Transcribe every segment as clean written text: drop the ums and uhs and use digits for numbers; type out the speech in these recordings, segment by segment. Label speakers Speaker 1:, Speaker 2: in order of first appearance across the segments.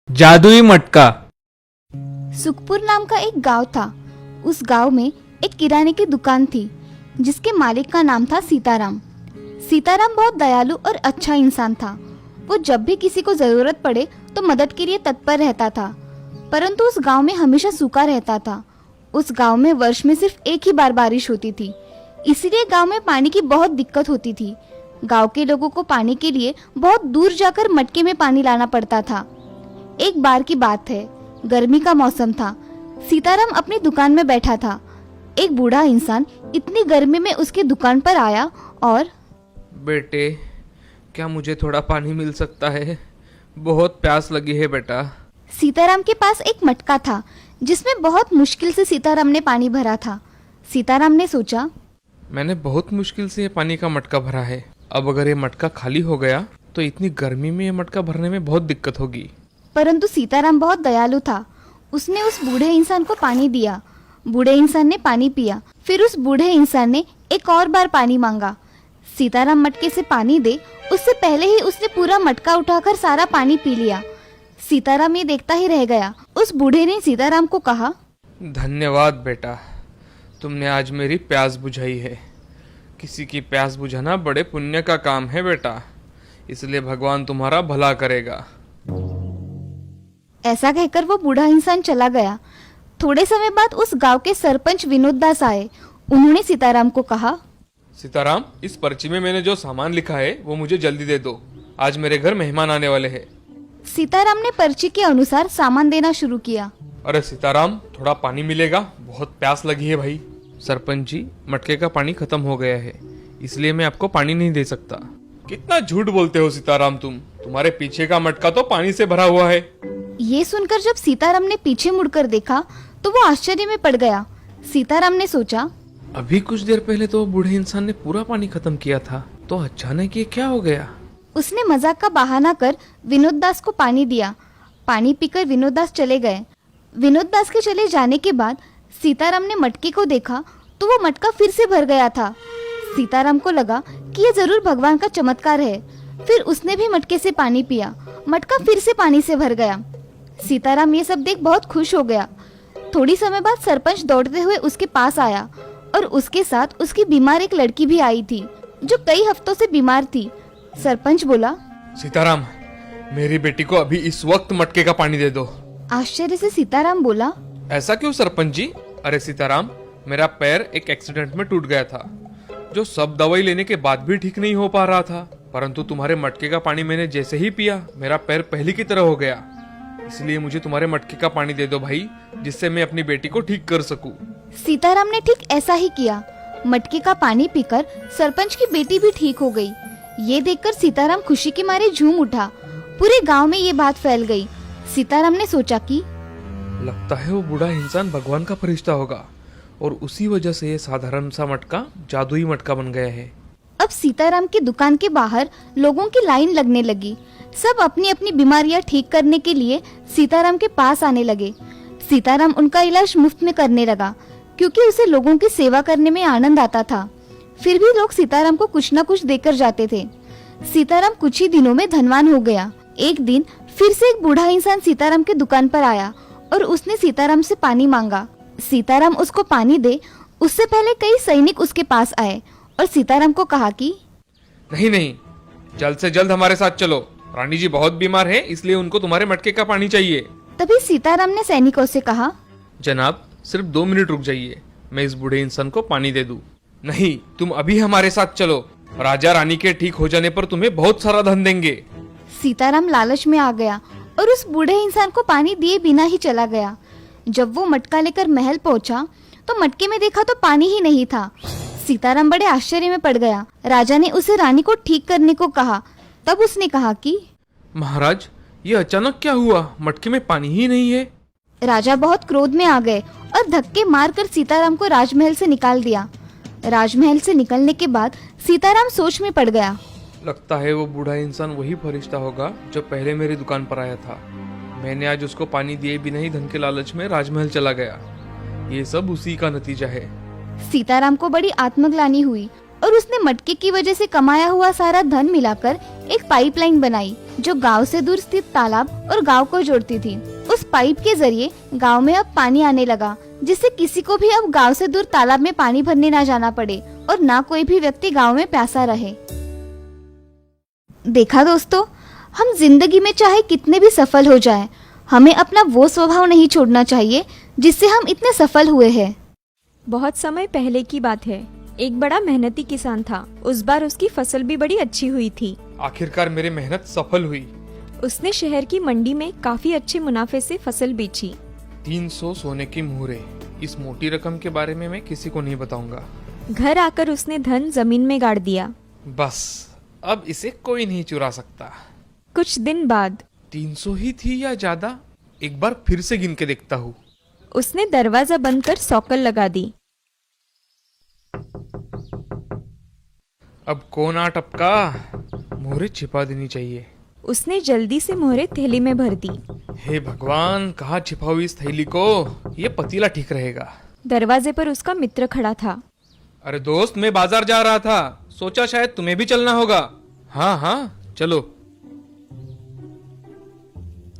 Speaker 1: जादुई मटका।
Speaker 2: सुखपुर नाम का एक गांव था। उस गांव में एक किराने की दुकान थी जिसके मालिक का नाम था सीताराम। सीताराम बहुत दयालु और अच्छा इंसान था। वो जब भी किसी को जरूरत पड़े तो मदद के लिए तत्पर रहता था। परंतु उस गांव में हमेशा सूखा रहता था। उस गांव में वर्ष में सिर्फ एक ही बार बारिश होती थी, इसलिए गांव में पानी की बहुत दिक्कत होती थी। गांव के लोगों को पानी के लिए बहुत दूर जाकर मटके में पानी लाना पड़ता था। एक बार की बात है, गर्मी का मौसम था। सीताराम अपनी दुकान में बैठा था। एक बूढ़ा इंसान इतनी गर्मी में उसकी दुकान पर आया और
Speaker 1: बेटे, क्या मुझे थोड़ा पानी मिल सकता है? बहुत प्यास लगी है बेटा।
Speaker 2: सीताराम के पास एक मटका था जिसमें बहुत मुश्किल से सीताराम ने पानी भरा था। सीताराम ने सोचा,
Speaker 1: मैंने बहुत मुश्किल से ये पानी का मटका भरा है। अब अगर ये मटका खाली हो गया तो इतनी गर्मी में ये मटका भरने में बहुत दिक्कत होगी।
Speaker 2: परंतु सीताराम बहुत दयालु था। उसने उस बूढ़े इंसान को पानी दिया। बूढ़े इंसान ने पानी पिया। फिर उस बूढ़े इंसान ने एक और बार पानी मांगा। सीताराम मटके से पानी दे उससे पहले ही उसने पूरा मटका उठाकर सारा पानी पी लिया। सीताराम ये देखता ही रह गया। उस बूढ़े ने सीताराम को कहा,
Speaker 1: धन्यवाद बेटा, तुमने आज मेरी प्यास बुझाई है। किसी की प्यास बुझाना बड़े पुण्य का काम है बेटा, इसलिए भगवान तुम्हारा भला करेगा।
Speaker 2: ऐसा कहकर वो बूढ़ा इंसान चला गया। थोड़े समय बाद उस गांव के सरपंच विनोद दास आए। उन्होंने सीताराम को कहा,
Speaker 1: सीताराम, इस पर्ची में मैंने जो सामान लिखा है वो मुझे जल्दी दे दो। आज मेरे घर मेहमान आने वाले हैं।
Speaker 2: सीताराम ने पर्ची के अनुसार सामान देना शुरू किया।
Speaker 1: अरे सीताराम, थोड़ा पानी मिलेगा? बहुत प्यास लगी है भाई। सरपंच जी, मटके का पानी खत्म हो गया है, इसलिए मैं आपको पानी नहीं दे सकता। कितना झूठ बोलते हो सीताराम तुम। तुम्हारे पीछे का मटका तो पानी से भरा हुआ है।
Speaker 2: ये सुनकर जब सीताराम ने पीछे मुड़कर देखा तो वो आश्चर्य में पड़ गया। सीताराम ने सोचा,
Speaker 1: अभी कुछ देर पहले तो बूढ़े इंसान ने पूरा पानी खत्म किया था, तो अचानक ये क्या हो गया?
Speaker 2: उसने मजाक का बहाना कर विनोद दास को पानी दिया। पानी पीकर विनोद दास चले गए। विनोद दास के चले जाने के बाद सीताराम ने मटके को देखा तो वो मटका फिर से भर गया था। सीताराम को लगा कि ये जरूर भगवान का चमत्कार है। फिर उसने भी मटके से पानी पिया। मटका फिर से पानी से भर गया। सीताराम ये सब देख बहुत खुश हो गया। थोड़ी समय बाद सरपंच दौड़ते हुए उसके पास आया और उसके साथ उसकी बीमार एक लड़की भी आई थी जो कई हफ्तों से बीमार थी। सरपंच बोला,
Speaker 1: सीताराम, मेरी बेटी को अभी इस वक्त मटके का पानी दे दो।
Speaker 2: आश्चर्य से सीताराम बोला,
Speaker 1: ऐसा क्यों सरपंच जी? अरे सीताराम, मेरा पैर एक एक्सीडेंट में टूट गया था, जो सब दवाई लेने के बाद भी ठीक नहीं हो पा रहा था। परंतु तुम्हारे मटके का पानी मैंने जैसे ही पिया, मेरा पैर पहले की तरह हो गया। इसलिए मुझे तुम्हारे मटके का पानी दे दो भाई, जिससे मैं अपनी बेटी को ठीक कर सकूं।
Speaker 2: सीताराम ने ठीक ऐसा ही किया। मटके का पानी पीकर सरपंच की बेटी भी ठीक हो गई। ये देखकर सीताराम खुशी के मारे झूम उठा। पूरे गांव में ये बात फैल गई। सीताराम ने सोचा कि
Speaker 1: लगता है वो बूढ़ा इंसान भगवान का फरिश्ता होगा और उसी वजह से ये साधारण सा मटका जादुई मटका बन गया है।
Speaker 2: अब सीताराम की दुकान के बाहर लोगों की लाइन लगने लगी। सब अपनी अपनी बीमारियां ठीक करने के लिए सीताराम के पास आने लगे। सीताराम उनका इलाज मुफ्त में करने लगा क्योंकि उसे लोगों की सेवा करने में आनंद आता था। फिर भी लोग सीताराम को कुछ न कुछ देकर जाते थे। सीताराम कुछ ही दिनों में धनवान हो गया। एक दिन फिर से एक बूढ़ा इंसान सीताराम की दुकान पर आया और उसने सीताराम से पानी मांगा। सीताराम उसको पानी दे उससे पहले कई सैनिक उसके पास आए और सीताराम को कहा कि
Speaker 1: नहीं नहीं, जल्द से जल्द हमारे साथ चलो। रानी जी बहुत बीमार है, इसलिए उनको तुम्हारे मटके का पानी चाहिए।
Speaker 2: तभी सीताराम ने सैनिकों से कहा,
Speaker 1: जनाब, सिर्फ 2 मिनट रुक जाइए, मैं इस बूढ़े इंसान को पानी दे दूं। नहीं, तुम अभी हमारे साथ चलो। राजा रानी के ठीक हो जाने पर तुम्हें बहुत सारा धन देंगे।
Speaker 2: सीताराम लालच में आ गया और उस बूढ़े इंसान को पानी दिए बिना ही चला गया। जब वो मटका लेकर महल पहुंचा तो मटके में देखा तो पानी ही नहीं था। सीताराम बड़े आश्चर्य में पड़ गया। राजा ने उसे रानी को ठीक करने को कहा। तब उसने कहा कि
Speaker 1: महाराज, ये अचानक क्या हुआ? मटके में पानी ही नहीं है।
Speaker 2: राजा बहुत क्रोध में आ गए और धक्के मारकर सीताराम को राजमहल से निकाल दिया। राजमहल से निकलने के बाद सीताराम सोच में पड़ गया।
Speaker 1: लगता है वो बूढ़ा इंसान वही फरिश्ता होगा जो पहले मेरी दुकान पर आया था। मैंने आज उसको पानी दिए बिना ही धन के लालच में राजमहल चला गया। ये सब उसी का नतीजा है।
Speaker 2: सीताराम को बड़ी आत्मग्लानि हुई और उसने मटके की वजह से कमाया हुआ सारा धन मिलाकर एक पाइपलाइन बनाई जो गांव से दूर स्थित तालाब और गांव को जोड़ती थी। उस पाइप के जरिए गांव में अब पानी आने लगा, जिससे किसी को भी अब गांव से दूर तालाब में पानी भरने ना जाना पड़े और ना कोई भी व्यक्ति गांव में प्यासा रहे। देखा दोस्तों, हम जिंदगी में चाहे कितने भी सफल हो जाएं, हमें अपना वो स्वभाव नहीं छोड़ना चाहिए जिससे हम इतने सफल हुए हैं।
Speaker 3: बहुत समय पहले की बात है। एक बड़ा मेहनती किसान था। उस बार उसकी फसल भी बड़ी अच्छी हुई थी।
Speaker 1: आखिरकार मेरी मेहनत सफल हुई।
Speaker 3: उसने शहर की मंडी में काफी अच्छे मुनाफे से फसल बेची।
Speaker 1: 300 सोने की मुहरे। इस मोटी रकम के बारे में मैं किसी को नहीं बताऊंगा।
Speaker 3: घर आकर उसने धन जमीन में गाड़ दिया।
Speaker 1: बस अब इसे कोई नहीं चुरा सकता।
Speaker 3: कुछ दिन बाद
Speaker 1: 300 ही थी या ज्यादा? एक बार फिर से गिन के देखता हूँ।
Speaker 3: उसने दरवाजा बंद कर सौकल लगा दी।
Speaker 1: अब कौन आ टपका? मोहरे छिपा देनी चाहिए।
Speaker 3: उसने जल्दी से मोहरे थैली में भर दी।
Speaker 1: हे भगवान, कहाँ छिपाऊं इस थैली को? ये पतीला ठीक रहेगा।
Speaker 3: दरवाजे पर उसका मित्र खड़ा था।
Speaker 1: अरे दोस्त, मैं बाजार जा रहा था, सोचा शायद तुम्हें भी चलना होगा। हाँ हाँ चलो।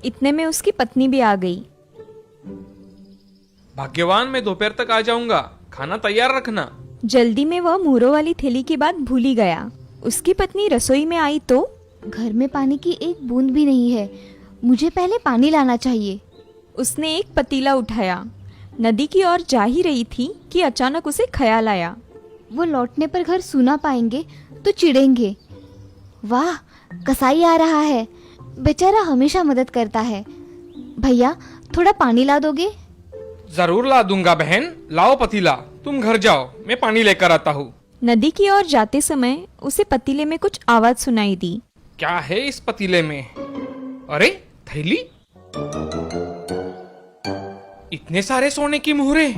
Speaker 3: इतने में उसकी पत्नी भी आ गई।
Speaker 1: भाग्यवान, मैं दोपहर तक आ जाऊंगा, खाना तैयार रखना।
Speaker 3: जल्दी में वह मोहरों वाली थैली की बात भूल ही गया। उसकी पत्नी रसोई में आई तो
Speaker 2: घर में पानी की एक बूंद भी नहीं है, मुझे पहले पानी लाना चाहिए।
Speaker 3: उसने एक पतीला उठाया। नदी की ओर जा ही रही थी कि अचानक उसे ख्याल आया।
Speaker 2: वो लौटने पर घर सूना पाएंगे तो चिढ़ेंगे। वाह, कसाई आ रहा है, बेचारा हमेशा मदद करता है। भैया, थोड़ा पानी ला दोगे?
Speaker 1: जरूर ला दूंगा बहन, लाओ पतीला। तुम घर जाओ, मैं पानी लेकर आता हूँ।
Speaker 3: नदी की ओर जाते समय उसे पतीले में कुछ आवाज सुनाई दी।
Speaker 1: क्या है इस पतीले में? अरे थैली, इतने सारे सोने की मुहरे,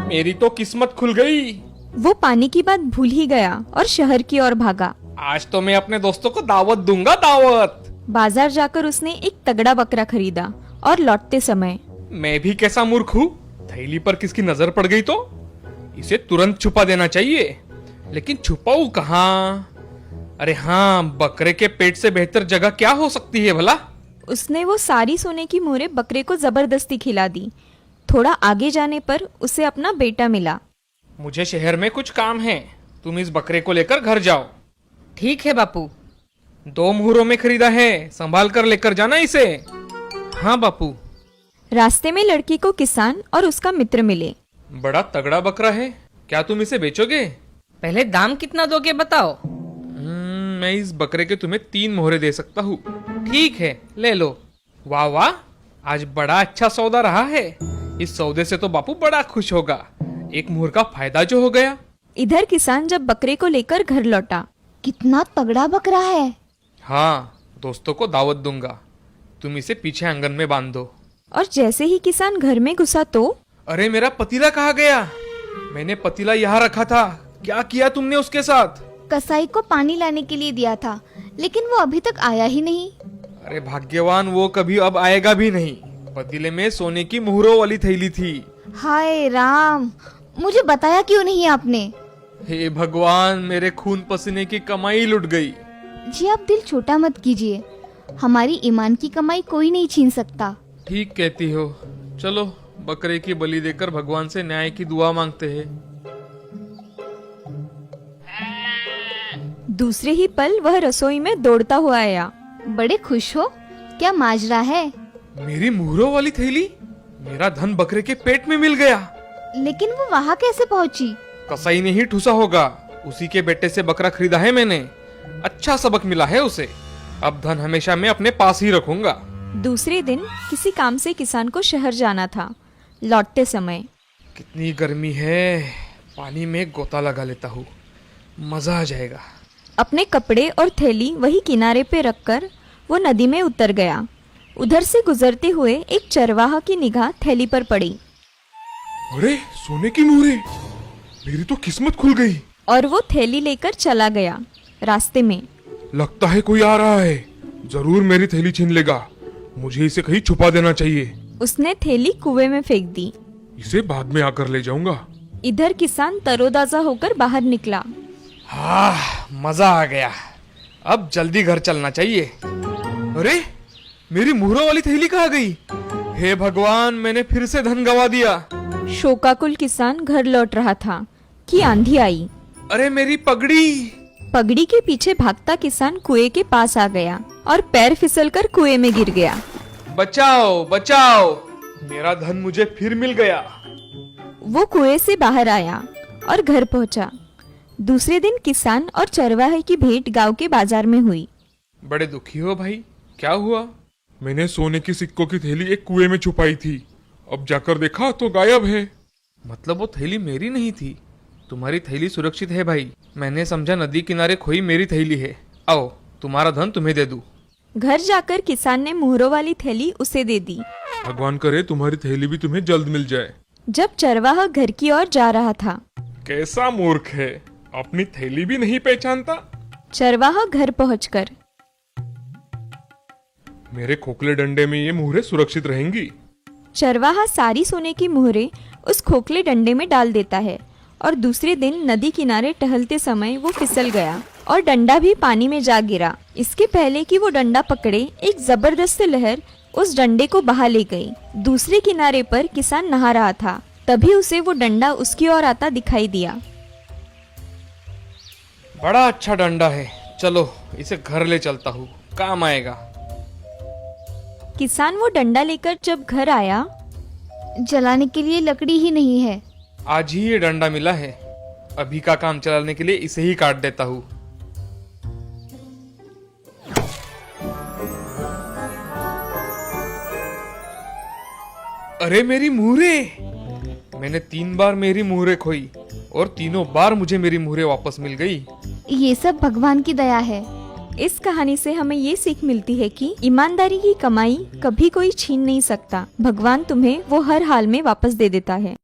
Speaker 1: मेरी तो किस्मत खुल गई।
Speaker 3: वो पानी की बात भूल ही गया और शहर की ओर भागा।
Speaker 1: आज तो मैं अपने दोस्तों को दावत दूंगा, दावत।
Speaker 3: बाजार जाकर उसने एक तगड़ा बकरा खरीदा और लौटते समय
Speaker 1: मैं भी कैसा मूर्ख हूँ, थैली पर किसकी नजर पड़ गई तो इसे तुरंत छुपा देना चाहिए। लेकिन छुपाऊं कहाँ? अरे हाँ, बकरे के पेट से बेहतर जगह क्या हो सकती है भला?
Speaker 3: उसने वो सारी सोने की मोहरें बकरे को जबरदस्ती खिला दी। थोड़ा आगे जाने पर उसे अपना बेटा मिला।
Speaker 1: मुझे शहर में कुछ काम है, तुम इस बकरे को लेकर घर जाओ।
Speaker 4: ठीक है बापू।
Speaker 1: 2 मुहरों में खरीदा है, संभाल कर लेकर जाना इसे। हाँ बापू।
Speaker 3: रास्ते में लड़की को किसान और उसका मित्र मिले।
Speaker 1: बड़ा तगड़ा बकरा है, क्या तुम इसे बेचोगे?
Speaker 4: पहले दाम कितना दोगे बताओ।
Speaker 1: मैं इस बकरे के तुम्हें 3 मोहरे दे सकता हूँ। ठीक है, ले लो। वाह वाह, आज बड़ा अच्छा सौदा रहा है। इस सौदे से तो बापू बड़ा खुश होगा। एक मुहर का फायदा जो हो गया।
Speaker 3: इधर किसान जब बकरे को लेकर घर लौटा।
Speaker 2: कितना तगड़ा बकरा है।
Speaker 1: हाँ, दोस्तों को दावत दूंगा, तुम इसे पीछे आंगन में बांध दो।
Speaker 3: और जैसे ही किसान घर में घुसा तो
Speaker 1: अरे मेरा पतीला कहाँ गया? मैंने पतीला यहाँ रखा था, क्या किया तुमने उसके साथ?
Speaker 2: कसाई को पानी लाने के लिए दिया था, लेकिन वो अभी तक आया ही नहीं।
Speaker 1: अरे भाग्यवान, वो कभी अब आएगा भी नहीं। पतीले में सोने की मुहरों वाली थैली थी।
Speaker 2: हाय राम, मुझे बताया क्यों नहीं आपने?
Speaker 1: हे भगवान, मेरे खून पसीने की कमाई लुट गई।
Speaker 2: जी आप दिल छोटा मत कीजिए, हमारी ईमान की कमाई कोई नहीं छीन सकता।
Speaker 1: ठीक कहती हो। चलो बकरे की बलि देकर भगवान से न्याय की दुआ मांगते हैं।
Speaker 3: दूसरे ही पल वह रसोई में दौड़ता हुआ आया।
Speaker 2: बड़े खुश हो? क्या माजरा है?
Speaker 1: मेरी मुहरों वाली थैली, मेरा धन बकरे के पेट में मिल गया।
Speaker 2: लेकिन वो वहाँ कैसे पहुँची?
Speaker 1: कसाई ने ही ठूसा होगा, उसी के बेटे से बकरा खरीदा है मैंने। अच्छा सबक मिला है उसे। अब धन हमेशा मैं अपने पास ही रखूंगा।
Speaker 3: दूसरे दिन किसी काम से किसान को शहर जाना था। लौटते समय
Speaker 1: कितनी गर्मी है, पानी में गोता लगा लेता हूँ, मजा आ जाएगा।
Speaker 3: अपने कपड़े और थैली वही किनारे पे रखकर वो नदी में उतर गया। उधर से गुजरते हुए एक चरवाहा की निगाह थैली पर पड़ी।
Speaker 1: अरे सोने की मुहरे, मेरी तो किस्मत खुल गई।
Speaker 3: और वो थैली लेकर चला गया। रास्ते में
Speaker 1: लगता है कोई आ रहा है, जरूर मेरी थैली छीन लेगा। मुझे इसे कहीं छुपा देना चाहिए।
Speaker 3: उसने थैली कुएं में फेंक दी।
Speaker 1: इसे बाद में आकर ले जाऊंगा।
Speaker 3: इधर किसान तरोताजा होकर बाहर निकला।
Speaker 1: हाँ, मजा आ गया। अब जल्दी घर चलना चाहिए। अरे मेरी मुहरों वाली थैली कहाँ गई? हे भगवान, मैंने फिर से धन गवा दिया।
Speaker 3: शोकाकुल किसान घर लौट रहा था कि आंधी आई।
Speaker 1: अरे मेरी पगड़ी!
Speaker 3: पगड़ी के पीछे भागता किसान कुएं के पास आ गया और पैर फिसलकर कुएं में गिर गया।
Speaker 1: बचाओ बचाओ, मेरा धन मुझे फिर मिल गया।
Speaker 3: वो कुएं से बाहर आया और घर पहुंचा। दूसरे दिन किसान और चरवाहे की भेंट गांव के बाजार में हुई।
Speaker 1: बड़े दुखी हो भाई, क्या हुआ? मैंने सोने की सिक्कों की थैली एक कुएं में छुपाई थी, अब जाकर देखा तो गायब है। मतलब वो थैली मेरी नहीं थी? तुम्हारी थैली सुरक्षित है भाई। मैंने समझा नदी किनारे खोई मेरी थैली है। आओ, तुम्हारा धन तुम्हें दे दूं।
Speaker 3: घर जाकर किसान ने मुहरों वाली थैली उसे दे दी।
Speaker 1: भगवान करे तुम्हारी थैली भी तुम्हें जल्द मिल जाए।
Speaker 3: जब चरवाहा घर की ओर जा रहा था,
Speaker 1: कैसा मूर्ख है, अपनी थैली भी नहीं पहचानता।
Speaker 3: चरवाहा घर पहुंचकर
Speaker 1: मेरे खोखले डंडे में ये मुहरें सुरक्षित रहेंगी।
Speaker 3: चरवाहा सारी सोने की मुहरें उस खोखले डंडे में डाल देता है और दूसरे दिन नदी किनारे टहलते समय वो फिसल गया और डंडा भी पानी में जा गिरा। इसके पहले कि वो डंडा पकड़े, एक जबरदस्त लहर उस डंडे को बहा ले गई। दूसरे किनारे पर किसान नहा रहा था, तभी उसे वो डंडा उसकी ओर आता दिखाई दिया।
Speaker 1: बड़ा अच्छा डंडा है, चलो इसे घर ले चलता हूँ, काम आएगा।
Speaker 3: किसान वो डंडा लेकर जब घर आया,
Speaker 2: जलाने के लिए लकड़ी ही नहीं है।
Speaker 1: आज ही ये डंडा मिला है, अभी का काम चलाने के लिए इसे ही काट देता हूँ। अरे मेरी मुहरें! मैंने 3 बार मेरी मुहरें खोई और तीनों बार मुझे मेरी मुहरें वापस मिल गई।
Speaker 2: ये सब भगवान की दया है।
Speaker 3: इस कहानी से हमें ये सीख मिलती है कि ईमानदारी की कमाई कभी कोई छीन नहीं सकता। भगवान तुम्हें वो हर हाल में वापस दे देता है।